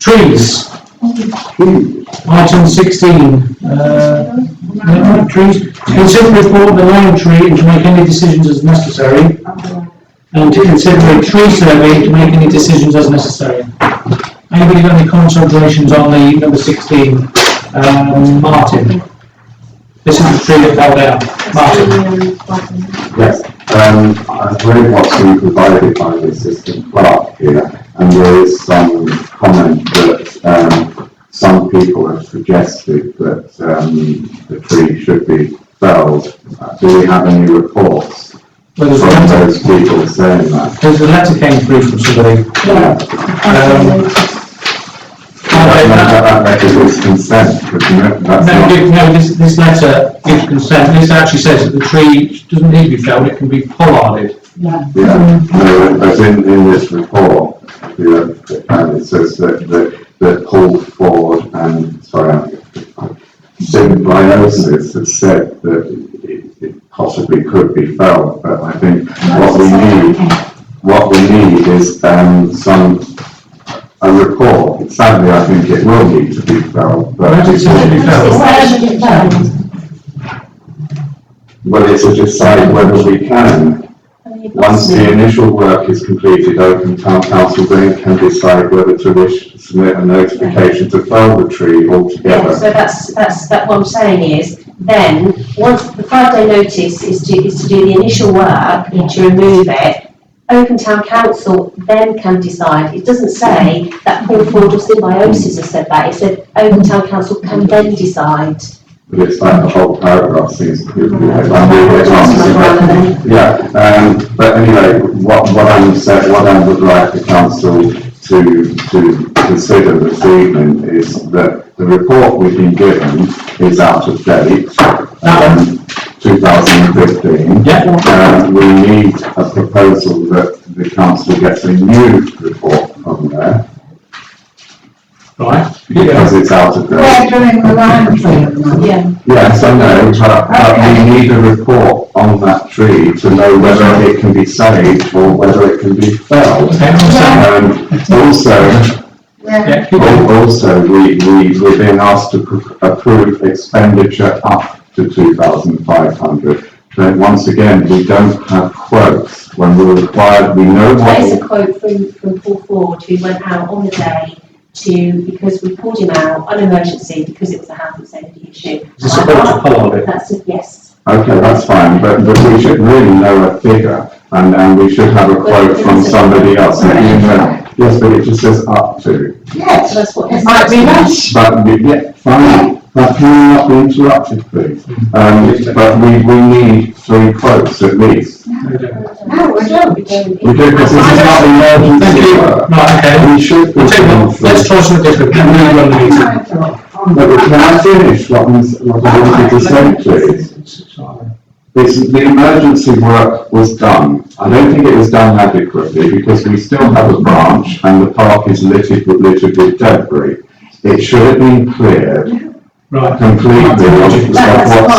Trees. Item 16. Trees. Consider report the lime tree and to make any decisions as necessary. And to consider a tree survey to make any decisions as necessary. Anybody got any comments or observations on the number 16? Martin. This is the tree that fell down. Martin. Yes, I've read what's been provided by the assistant clerk here, and there is some comment that some people have suggested that the tree should be felled. Do we have any reports from those people saying that? Because the letter came through from somebody. That letter gives consent, This letter gives consent. This actually says that the tree doesn't need to be felled, it can be pollarded. Yeah, no, as in this report, it says that Paul Ford and, symbiosis have said that it possibly could be felled, but I think what we need is a report. Sadly, I think it will need to be felled, but Where does it need to be felled? Well, it's to decide whether we can. Once the initial work is completed, Oakham Town Council then can decide whether to wish to submit a notification to fell the tree altogether. Yeah, so that's what I'm saying is, then, once the 5-day notice is to do the initial work and to remove it, Oakham Town Council then can decide. It doesn't say that Paul Ford or Symbiosis has said that, it said Oakham Town Council can then decide. But it's like the whole paragraph seems to be but anyway, what I would like the council to consider this evening is that the report we've been given is out of date, 2015. We need a proposal that the council gets a new report from there. Right. Because it's out of date. We're doing the lime tree. Yes, I know, but we need a report on that tree to know whether it can be saved or whether it can be felled. Also, we're being asked to approve expenditure up to 2,500. But once again, we don't have quotes when we're required. We know what. There is a quote from Paul Ford who went out on the day because we pulled him out on emergency because it was a health and safety issue. Is this a quote to pollard it? That's it, yes. Okay, that's fine, but we should really know a figure, and we should have a quote from somebody else. Yes, but it just says up to. Yes, That's what it might be less. But fine. But can we not be interrupted, please? But we need 3 quotes at least. No, we don't. We do, because this is not emergency work. Right, okay. We should be. Let's try something different. Can we run the meeting? But can I finish what I wanted to say, please? The emergency work was done. I don't think it was done adequately because we still have a branch and the park is littered with debris. It should have been cleared completely of what's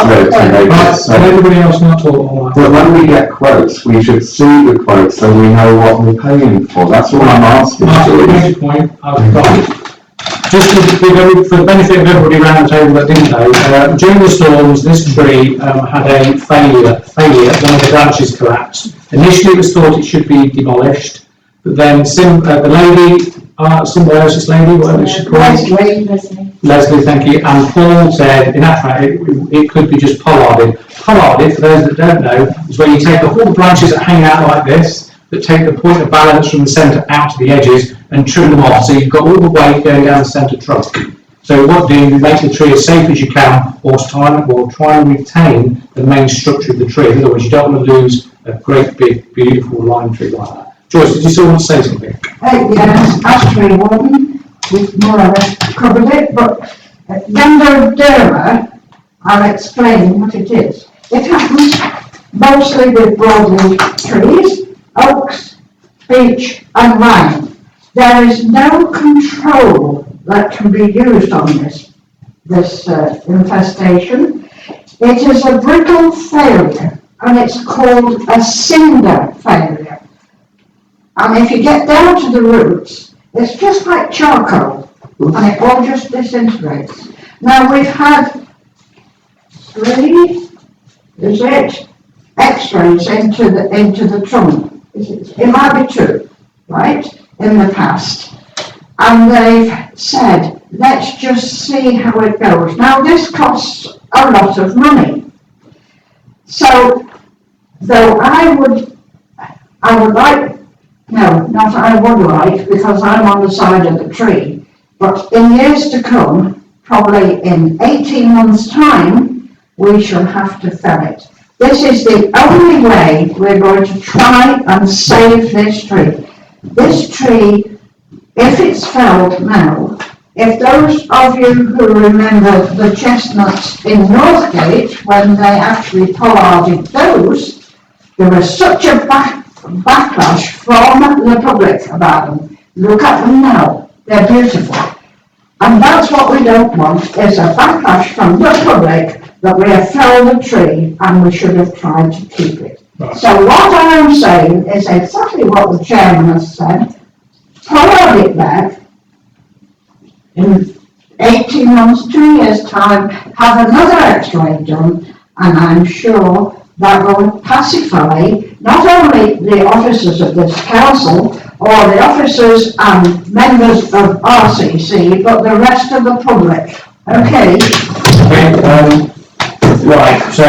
there to make it safe. Everybody else not talk. But when we get quotes, we should see the quotes so we know what we're paying for. That's all I'm asking. Martin, you made a point. I've got it. Just for the benefit of everybody around the table that didn't know, during the storms, this tree had a failure. One of the branches collapsed. Initially, it was thought it should be demolished, but then the lady, symbiosis lady, whatever she called, Leslie, thank you, and Paul said, in that fact, it could be just pollarded. Pollarded, for those that don't know, is where you take off all the branches that hang out like this, that take the point of balance from the centre out to the edges, and trim them off, so you've got all the weight going down the centre trunk. So what you make the tree as safe as you can, or try and retain the main structure of the tree. In other words, you don't want to lose a great big beautiful lime tree like that. Joyce, did you still want to say something? Yes, ash tree warden, we've more or less covered it, but Gandodera, I'll explain what it is. It happens mostly with broadleaf trees, oaks, beech and lime. There is no control that can be used on this infestation. It is a brittle failure and it's called a cinder failure. And if you get down to the roots, it's just like charcoal. and it all just disintegrates. Now, we've had 3, is it, X-rays into the trunk. It might be 2, right, in the past. And they've said, let's just see how it goes. Now, this costs a lot of money. So, though I would like, no, not I would like, because I'm on the side of the tree, but in years to come, probably in 18 months' time, we shall have to fell it. This is the only way we're going to try and save this tree. This tree, if it's felled now, if those of you who remember the chestnuts in Northgate, when they actually pollarded those, there was such a backlash from the public about them. Look at them now, they're beautiful. And that's what we don't want, is a backlash from the public that we have felled a tree and we should have tried to keep it. Right. So what I am saying is exactly what the chairman has said. Pollard it back in 18 months, 2 years' time, have another X-ray done, and I'm sure that will pacify not only the officers of this council or the officers and members of RCC, but the rest of the public. Okay? Okay, right, so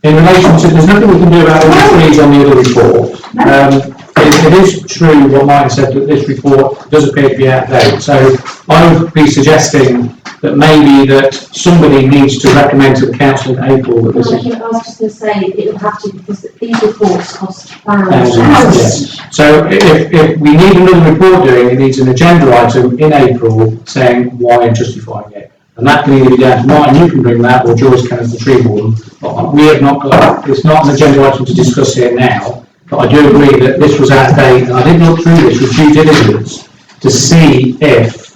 in relation to, there's nothing we can do about all the trees on the other report. It is true what Mike said, that this report does appear to be out of date. So I would be suggesting that maybe that somebody needs to recommend to the council in April that this is. I was just going to say, it would have to, because these reports cost thousands. Yes. So if we need another report doing, it needs an agenda item in April saying why and justifying it. And that can either be down to Martin, you can bring that, or Joyce can as the tree warden. But we have not got, it's not an agenda item to discuss here now. But I do agree that this was out of date, and I did look through this with due diligence to see if,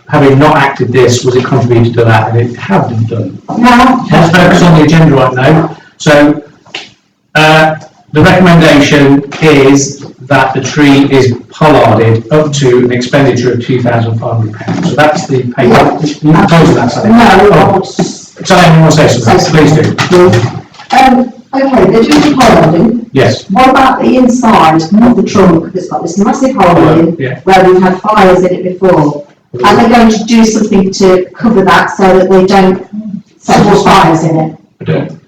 having not acted this, was it contributed to that, and it hadn't done. Now, Let's focus on the agenda right now. So, the recommendation is that the tree is pollarded up to an expenditure of £2,500. So that's the paper. You propose that, Sally? no, Sally, you want to say something? Please do. Okay, they're doing pollarding. Yes. What about the inside, not the trunk, that's got this massive hole in, Yeah. where we've had fires in it before? Are they going to do something to cover that so that they don't set more fires in it?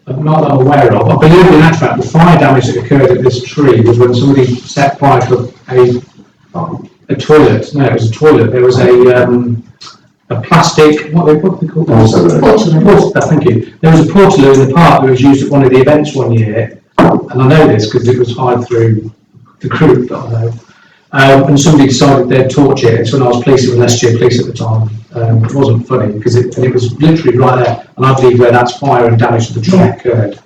I'm not that I'm aware of. I believe in actual fact the fire damage that occurred at this tree was when somebody set fire to a toilet. No, it was a toilet. There was a plastic, what do they call it? Thank you. There was a portaloo in the park that was used at one of the events one year, and I know this because it was hired through the group that I know. And somebody decided they'd torch it. It's when I was policing with Leicestershire Police at the time. It wasn't funny because it was literally right there, and I believe where that's fire and damage to the tree occurred.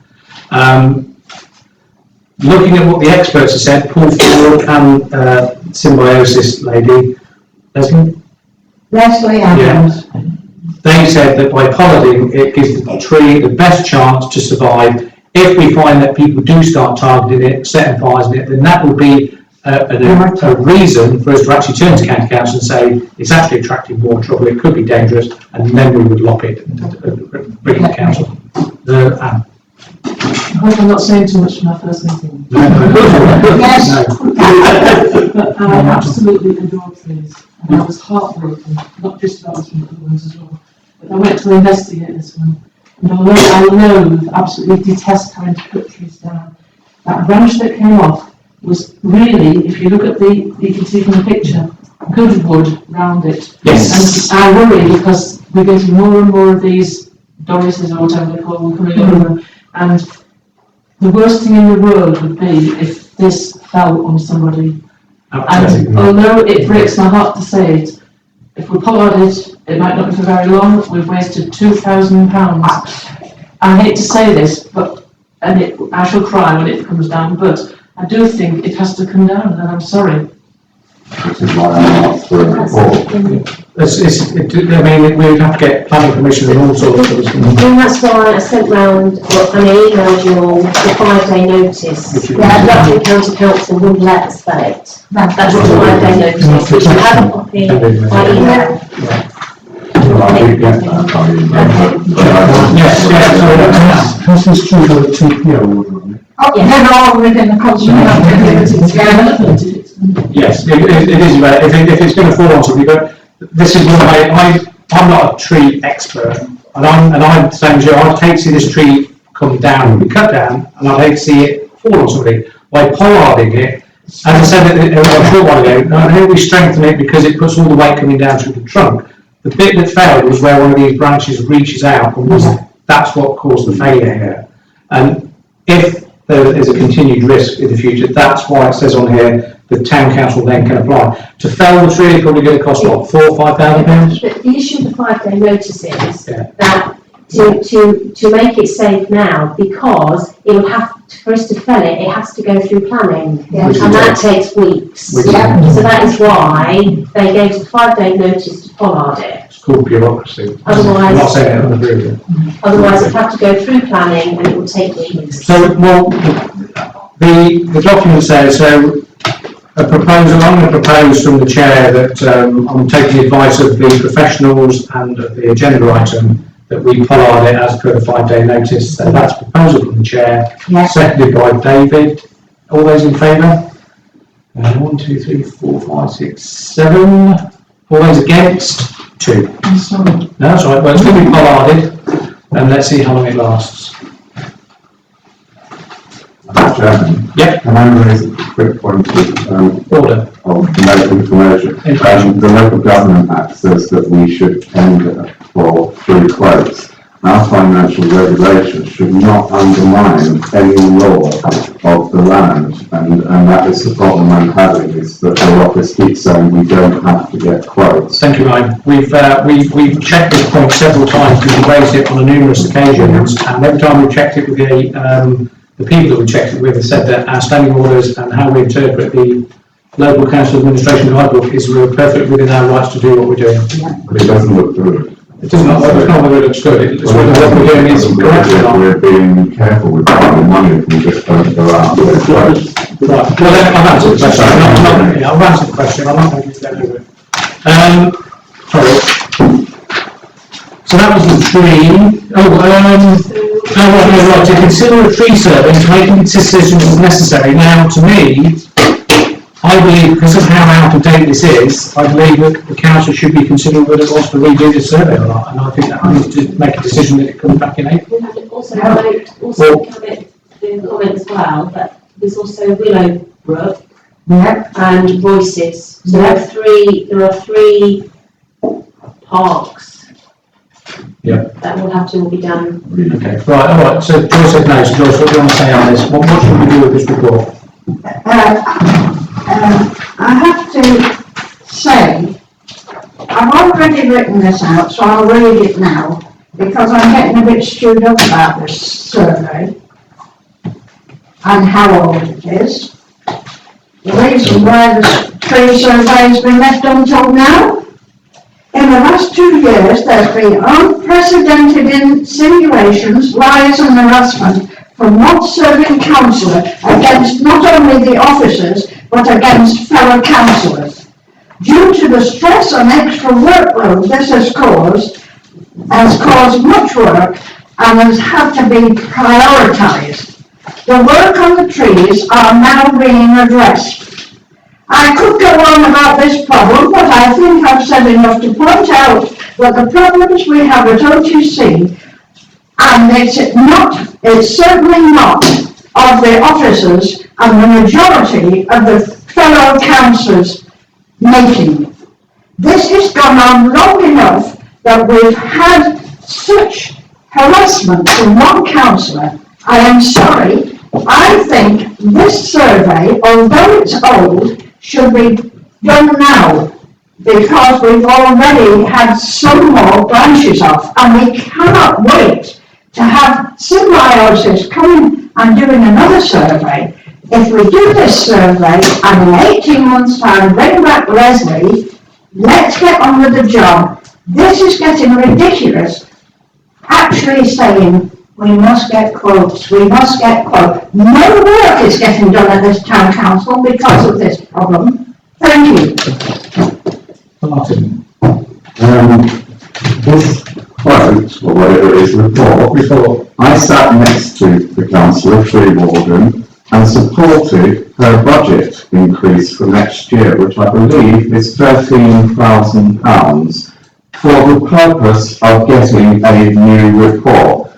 Looking at what the experts have said, Paul Ford and symbiosis lady, Leslie Adams. yeah, they said that by pollarding it gives the tree the best chance to survive. If we find that people do start targeting it, setting fires in it, then that will be a reason for us to actually turn to county council and say it's actually attracting more trouble, it could be dangerous, and then we would lop it and bring it to council. Anne. I hope I'm not saying too much for my first meeting. Yes. But I absolutely adore trees, and I was heartbroken, not just about some other ones as well. But I went to investigate this one, and although I loathe, absolutely detest having to cut trees down, that branch that came off was really, if you look at you can see from the picture, good wood round it. Yes. And I worry because we're getting more and more of these Dorises or whatever they call them coming over, and the worst thing in the world would be if this fell on somebody. And although it breaks my heart to say it, if we pollard it, it might not be for very long. We've wasted £2,000. I hate to say this, but I shall cry when it comes down. But I do think it has to come down, and I'm sorry. Which is why I'm not for a report. we would have to get planning permission and all sorts of things. And that's why I sent round, and I emailed you all the 5-day notice. Yeah. Nottingham County Council wouldn't let us spell it. That's what the 5-day notice, which you have a copy by email. I did get that by email, but I wasn't. Yes, Has this true for the TPO order on it? Oh, they're all within the conservation. yes, it is, if it's going to fall on something, but this is why I'm not a tree expert, and I'm saying to you, I'd hate to see this tree come down and be cut down, and I'd hate to see it fall on somebody. By pollarding it, as I said a short while ago, I think we strengthen it because it puts all the weight coming down through the trunk. The bit that failed was where one of these branches reaches out, and that's what caused the failure here. And if there is a continued risk in the future, that's why it says on here the town council then can apply. To fell the tree is probably going to cost what, £4,000 or £5,000? But the issue with the 5-day notice is Yeah. that to make it safe now, because it will have, for us to fell it, it has to go through planning. Yeah. Which And is that takes weeks. Which is- Yeah. So that is why they gave us a 5-day notice to pollard it. It's called bureaucracy. Otherwise- I'm not saying it on the group. Otherwise, it'd have to go through planning and it will take weeks. So, well, the document says, so a proposal, I'm going to propose from the chair that I'm taking the advice of the professionals and of the agenda item that we pollard it as per the 5-day notice. So that's a proposal from the chair, Yeah. seconded by David. All those in favour? 1, 2, 3, 4, 5, 6, 7. All those against? 2. I'm sorry. No, that's all right. Well, it's going to be pollarded, and let's see how long it lasts. Mr. Chairman, Yep, can I raise a quick point order. of local information? The Local Government Act says that we should tender for free quotes. Our financial regulations should not undermine any law of the land, and that is the problem I'm having, is that the office keeps saying we don't have to get quotes. Thank you, Ryan. We've checked this point several times, we've raised it on numerous occasions, and every time we've checked it with the people that we checked it with have said that our standing orders and how we interpret the local council administration guidebook is we're perfectly within our rights to do what we're doing. But it doesn't look good. It doesn't look, it's not whether it looks good, it's whether what we're doing is correct or not. We're being careful with our money if we just don't go out and get quotes. Right, well then, I've answered the question, I've answered the question, I'm not going to go over it. Sorry. So that was the tree. Right, to consider a tree survey to make any decisions as necessary. Now, to me, I believe, because of how out of date this is, I believe that the council should be considering whether it wants to redo this survey or not, and I think that needs to make a decision that it comes back in April. Also, comment as well, that there's also Willowbrook Yeah, and Voices. So there are three parks. Yeah. That will have to all be done. Okay, right, all right, so Joyce said no, so Joyce, what do you want to say on this? What should we do with this report? I have to say, I've already written this out, so I'll read it now, because I'm getting a bit stewed up about this survey and how old it is. The reason why the tree survey has been left until now. In the last 2 years, there's been unprecedented insinuations, lies and harassment from not serving councillor against not only the officers, but against fellow councillors. Due to the stress and extra workload this has caused much work and has had to be prioritised. The work on the trees are now being addressed. I could go on about this problem, but I think I've said enough to point out that the problems we have at OTC, and it's certainly not of the officers and the majority of the fellow councillors making. This has gone on long enough that we've had such harassment from one councillor. I am sorry, I think this survey, although it's old, should be done now, because we've already had some more branches off, and we cannot wait to have symbiosis coming and doing another survey. If we do this survey and in 18 months' time bring back Leslie, let's get on with the job. This is getting ridiculous. Actually saying, we must get quotes, we must get quotes. No work is getting done at this town council because of this problem. Thank you. Martin. This quote, or whatever it is, report, I sat next to the councillor, tree warden, and supported her budget increase for next year, which I believe is £13,000 for the purpose of getting a new report.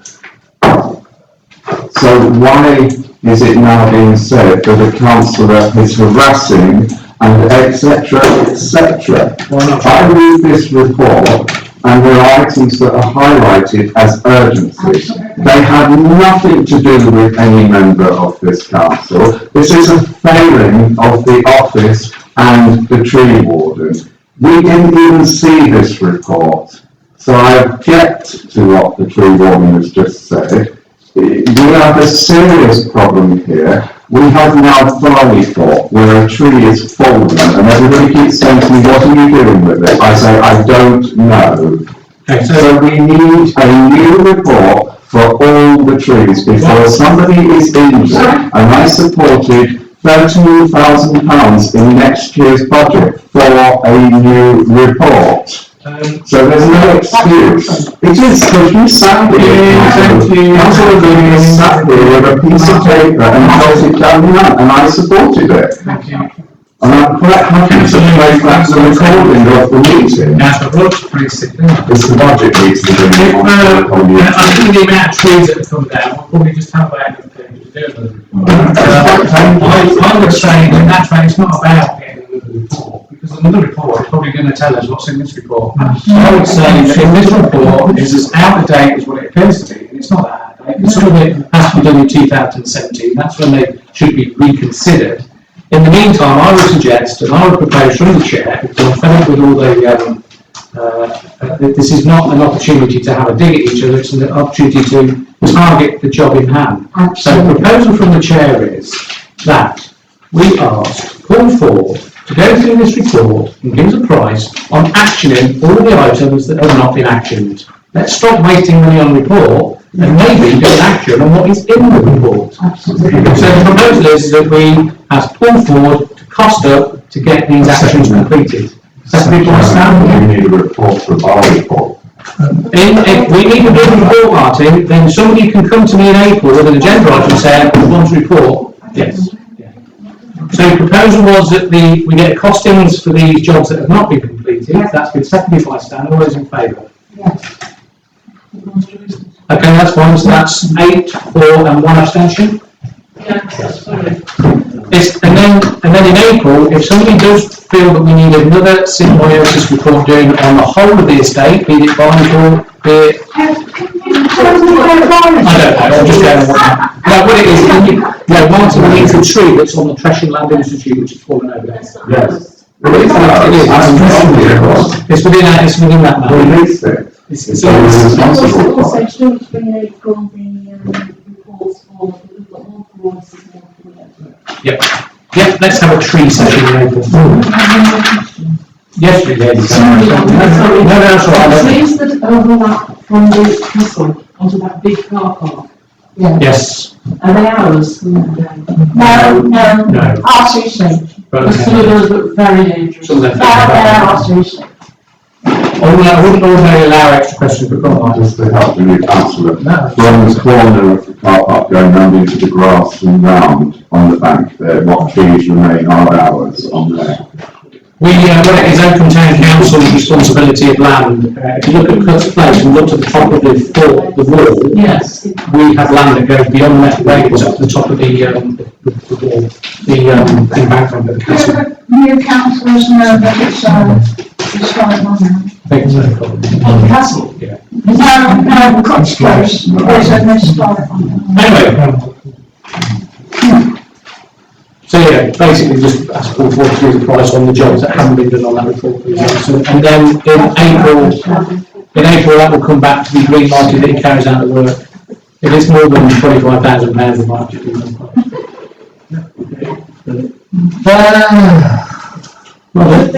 So why is it now being said that a councillor is harassing and etc., etc.? I read this report and there are items that are highlighted as urgency. They have nothing to do with any member of this council. This is a failing of the office and the tree warden. We didn't even see this report. So I object to what the tree warden has just said. We have a serious problem here. We have now Barleythorpe, where a tree is fallen, and everybody keeps saying to me, what are you doing with it? I say, I don't know. Okay, So we need a new report for all the trees before somebody is injured, and I supported £13,000 in next year's budget for a new report. So there's no excuse. It is because you sat here, Councillor Green sat here with a piece of paper and held it down, and I supported it. thank you. And I'm quite happy to make that the recording of the meeting. Now, the vote's pretty simple. It's the budget meeting. I think the amount of trees that have come down, we'll probably just have about to do another report. I would say that that's it's not about getting another report, because another report is probably going to tell us what's in this report. So I would say that if this report is as out of date as what it appears to be, and it's not that out of date, because some of it has to be done in 2017, that's when they should be reconsidered. In the meantime, I would suggest, and I would propose from the chair, because I'm fed up with all the, this is not an opportunity to have a dig at each other, it's an opportunity to target the job in hand. So the proposal from the chair is that we ask Paul Ford to go through this report and give us a price on actioning all the items that have not been actioned. Let's stop wasting money on the report and maybe do an action on what is in the report. So the proposal is that we ask Paul Ford to cost up to get these actions completed. Second people understand? We need a report for Barleythorpe. If we need a good report, Martin, then somebody can come to me in April with an agenda item and say, I want to report. Yes. So the proposal was that we get costings for these jobs that have not been completed. That's been seconded by Stan. All those in favour? Yes. Okay, that's fine. So that's 8, 4 and 1 abstention. Yeah, sorry. And then in April, if somebody does feel that we need another symbiosis report doing on the whole of the estate, be it Barneythorpe, be it... I don't know, I'm just going on that. No, what it is, Martin, we need a tree that's on the Tresham Land Institute, which is fallen over there. Yes. It's within that now. We released it. It's So we're responsible for Also, it. still to bring in April the reports for, we've got more voices and more for Yep, let's have a tree session in April. Yes, we did. Sorry, No, that's all right. Trees that overlap from the castle onto that big car park, Yes. are they ours? No, No. RCC. But, Some of those look very dangerous. some of them. RCC. I wouldn't ordinarily allow extra questions, but come on. Just to help the new councillor. No. From the corner of the car park going round into the grass and round on the bank there, what trees remain are ours on there. When it is Oakham Town Council's responsibility of land, if you look at Cuts Place and look to the top of the wall, Yes. we have land that goes beyond the metal railings up to the top of the wall, the embankment of the castle. New councillors know that it's going on now. I think it's no problem. On the castle? Yeah. No, Cots Close, there's a historic one. Anyway. So yeah, basically just ask Paul Ford to do the price on the jobs that haven't been done on that report, please. And then in April that will come back to be green lighted that he carries out the work. If it's more than £25,000, we might just do some. Well,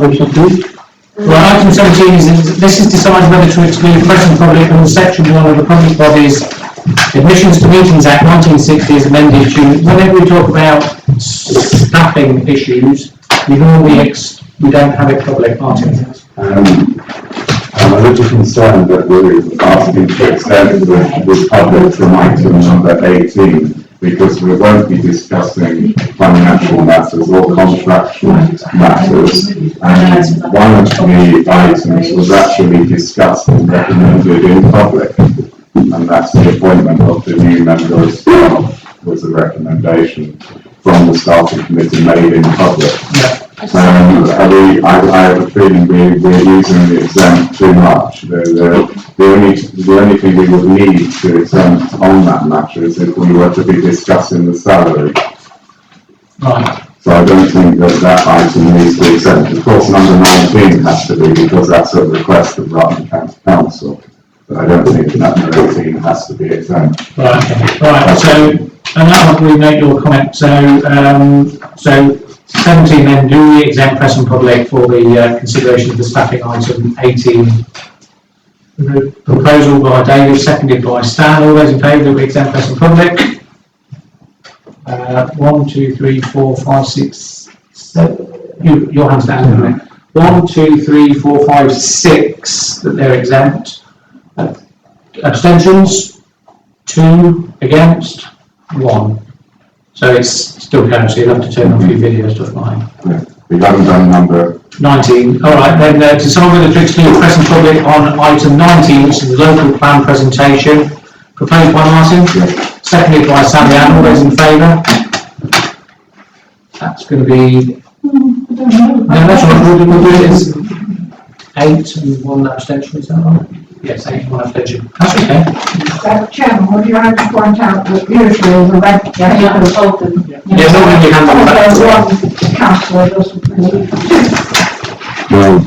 we should do. Right, item 17 is, this is decided whether to exclude press and public from section 1 of the Public Bodies Admissions to Meetings Act 1960 as amended to, whenever we talk about staffing issues, we normally we don't have it public, Martin. I'm a little concerned that we're asking to extend the public from item number 18, because we won't be discussing financial matters or contractual matters. And one of the items was actually discussed and recommended in public, and that's the appointment of the new member of staff, was a recommendation from the staffing committee made in public. I have a feeling we're using the exempt too much. The only thing we would need to exempt on that matter is if we were to be discussing the salary. Right. So I don't think that item needs to be exempt. Of course, number 19 has to be, because that's a request of Rutland County Council. But I don't think number 18 has to be exempt. Right, okay. Right, so, and that will make your comment. So 17 then, do we exempt press and public for the consideration of the staffing item 18? The proposal by David, seconded by Stan. All those in favour that we exempt press and public? 1, 2, 3, 4, 5, 6, 7. Your hand's down, isn't it? 1, 2, 3, 4, 5, 6 that they're exempt. Abstentions? 2 against? 1. So it's still counting, so you'll have to turn off your videos to fine. Yeah. We haven't done number 19. All right, then to decide whether to exclude press and public on item 19, which is the local plan presentation, proposed by Martin, seconded by Sally Ann. All those in favour? That's going to be. No, that's right. We'll do it as 8 and 1 abstention. Is that right? Yes, 8 and 1 abstention. That's okay. Chairman, would you like to point out that usually the red, Yeah, normally we have one councillor doesn't. No.